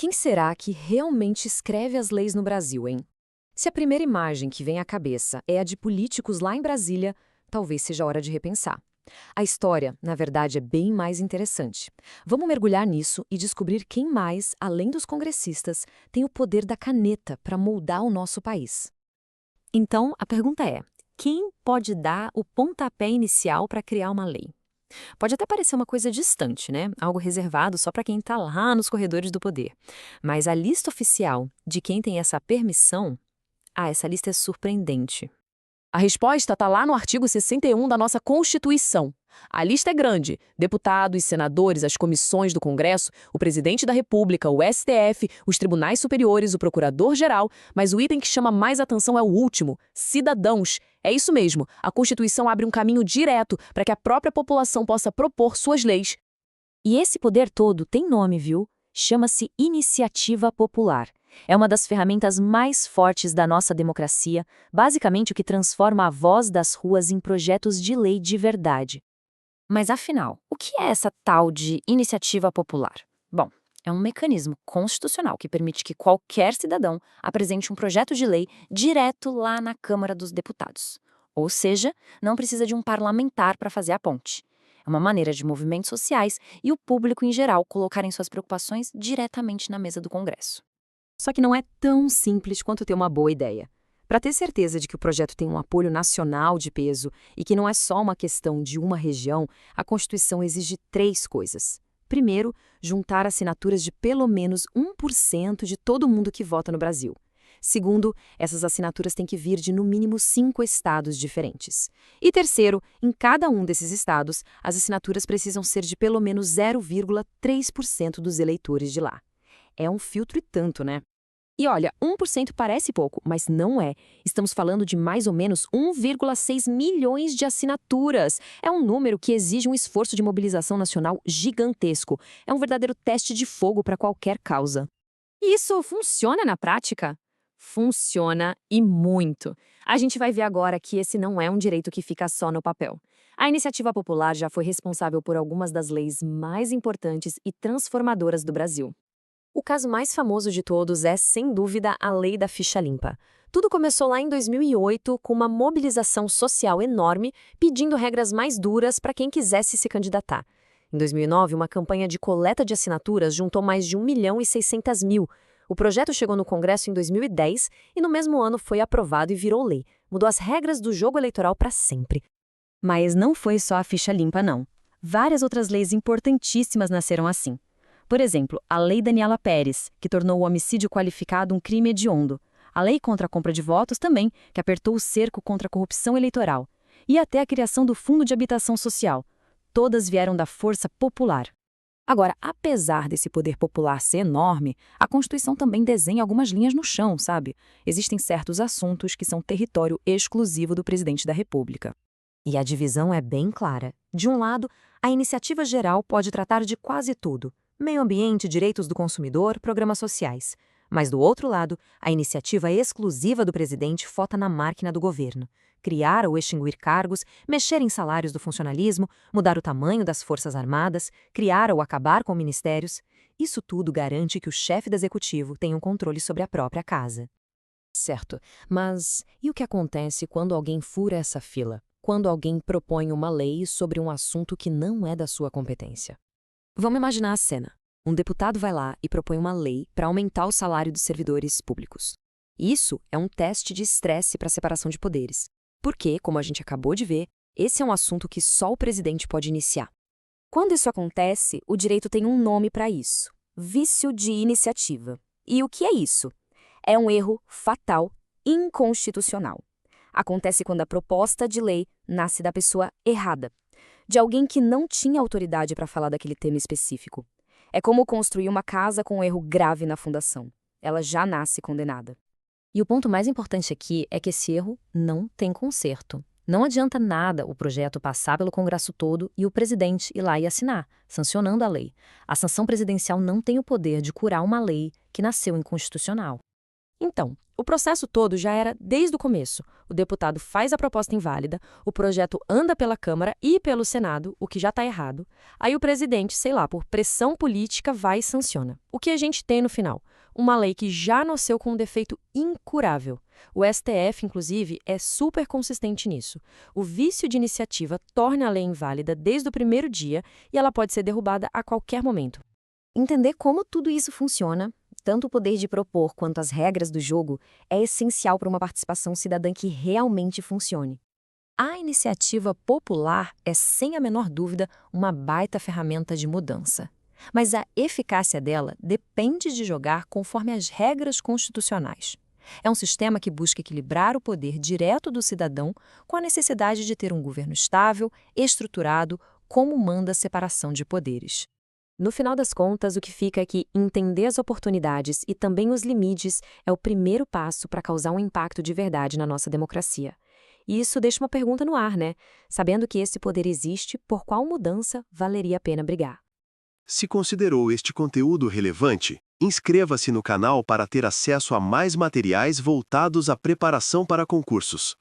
Quem será que realmente escreve as leis no Brasil, hein? Se a primeira imagem que vem à cabeça é a de políticos lá em Brasília, talvez seja a hora de repensar. A história, na verdade, é bem mais interessante. Vamos mergulhar nisso e descobrir quem mais, além dos congressistas, tem o poder da caneta para moldar o nosso país. Então, a pergunta é: quem pode dar o pontapé inicial para criar uma lei? Pode até parecer uma coisa distante, né? Algo reservado só para quem está lá nos corredores do poder. Mas a lista oficial de quem tem essa permissão, essa lista é surpreendente. A resposta está lá no artigo 61 da nossa Constituição. A lista é grande: deputados, senadores, as comissões do Congresso, o presidente da República, o STF, os tribunais superiores, o procurador-geral, mas o item que chama mais atenção é o último: cidadãos. É isso mesmo, a Constituição abre um caminho direto para que a própria população possa propor suas leis. E esse poder todo tem nome, viu? Chama-se iniciativa popular. É uma das ferramentas mais fortes da nossa democracia, basicamente o que transforma a voz das ruas em projetos de lei de verdade. Mas afinal, o que é essa tal de iniciativa popular? Bom, é um mecanismo constitucional que permite que qualquer cidadão apresente um projeto de lei direto lá na Câmara dos Deputados. Ou seja, não precisa de um parlamentar para fazer a ponte. É uma maneira de movimentos sociais e o público em geral colocarem suas preocupações diretamente na mesa do Congresso. Só que não é tão simples quanto ter uma boa ideia. Para ter certeza de que o projeto tem um apoio nacional de peso e que não é só uma questão de uma região, a Constituição exige 3 coisas. Primeiro, juntar assinaturas de pelo menos 1% de todo mundo que vota no Brasil. Segundo, essas assinaturas têm que vir de no mínimo 5 estados diferentes. E terceiro, em cada um desses estados, as assinaturas precisam ser de pelo menos 0,3% dos eleitores de lá. É um filtro e tanto, né? E olha, 1% parece pouco, mas não é. Estamos falando de mais ou menos 1,6 milhões de assinaturas. É um número que exige um esforço de mobilização nacional gigantesco. É um verdadeiro teste de fogo para qualquer causa. E isso funciona na prática? Funciona e muito. A gente vai ver agora que esse não é um direito que fica só no papel. A iniciativa popular já foi responsável por algumas das leis mais importantes e transformadoras do Brasil. O caso mais famoso de todos é, sem dúvida, a Lei da Ficha Limpa. Tudo começou lá em 2008 com uma mobilização social enorme pedindo regras mais duras para quem quisesse se candidatar. Em 2009, uma campanha de coleta de assinaturas juntou mais de 1.600.000. O projeto chegou no Congresso em 2010 e no mesmo ano foi aprovado e virou lei. Mudou as regras do jogo eleitoral para sempre. Mas não foi só a Ficha Limpa, não. Várias outras leis importantíssimas nasceram assim. Por exemplo, a Lei Daniela Pérez, que tornou o homicídio qualificado um crime hediondo. A Lei contra a Compra de Votos também, que apertou o cerco contra a corrupção eleitoral. E até a criação do Fundo de Habitação Social. Todas vieram da força popular. Agora, apesar desse poder popular ser enorme, a Constituição também desenha algumas linhas no chão, sabe? Existem certos assuntos que são território exclusivo do presidente da República. E a divisão é bem clara. De um lado, a iniciativa geral pode tratar de quase tudo. Meio ambiente, direitos do consumidor, programas sociais. Mas do outro lado, a iniciativa exclusiva do presidente fota na máquina do governo. Criar ou extinguir cargos, mexer em salários do funcionalismo, mudar o tamanho das forças armadas, criar ou acabar com ministérios. Isso tudo garante que o chefe do executivo tenha um controle sobre a própria casa. Certo, mas e o que acontece quando alguém fura essa fila? Quando alguém propõe uma lei sobre um assunto que não é da sua competência? Vamos imaginar a cena. Um deputado vai lá e propõe uma lei para aumentar o salário dos servidores públicos. Isso é um teste de estresse para a separação de poderes. Porque, como a gente acabou de ver, esse é um assunto que só o presidente pode iniciar. Quando isso acontece, o direito tem um nome para isso: vício de iniciativa. E o que é isso? É um erro fatal, inconstitucional. Acontece quando a proposta de lei nasce da pessoa errada, de alguém que não tinha autoridade para falar daquele tema específico. É como construir uma casa com um erro grave na fundação. Ela já nasce condenada. E o ponto mais importante aqui é que esse erro não tem conserto. Não adianta nada o projeto passar pelo Congresso todo e o presidente ir lá e assinar, sancionando a lei. A sanção presidencial não tem o poder de curar uma lei que nasceu inconstitucional. Então, o processo todo já era desde o começo. O deputado faz a proposta inválida, o projeto anda pela Câmara e pelo Senado, o que já está errado. Aí o presidente, sei lá, por pressão política, vai e sanciona. O que a gente tem no final? Uma lei que já nasceu com um defeito incurável. O STF, inclusive, é super consistente nisso. O vício de iniciativa torna a lei inválida desde o primeiro dia e ela pode ser derrubada a qualquer momento. Entender como tudo isso funciona, tanto o poder de propor quanto as regras do jogo, é essencial para uma participação cidadã que realmente funcione. A iniciativa popular é, sem a menor dúvida, uma baita ferramenta de mudança. Mas a eficácia dela depende de jogar conforme as regras constitucionais. É um sistema que busca equilibrar o poder direto do cidadão com a necessidade de ter um governo estável, estruturado, como manda a separação de poderes. No final das contas, o que fica é que entender as oportunidades e também os limites é o primeiro passo para causar um impacto de verdade na nossa democracia. E isso deixa uma pergunta no ar, né? Sabendo que esse poder existe, por qual mudança valeria a pena brigar? Se considerou este conteúdo relevante, inscreva-se no canal para ter acesso a mais materiais voltados à preparação para concursos.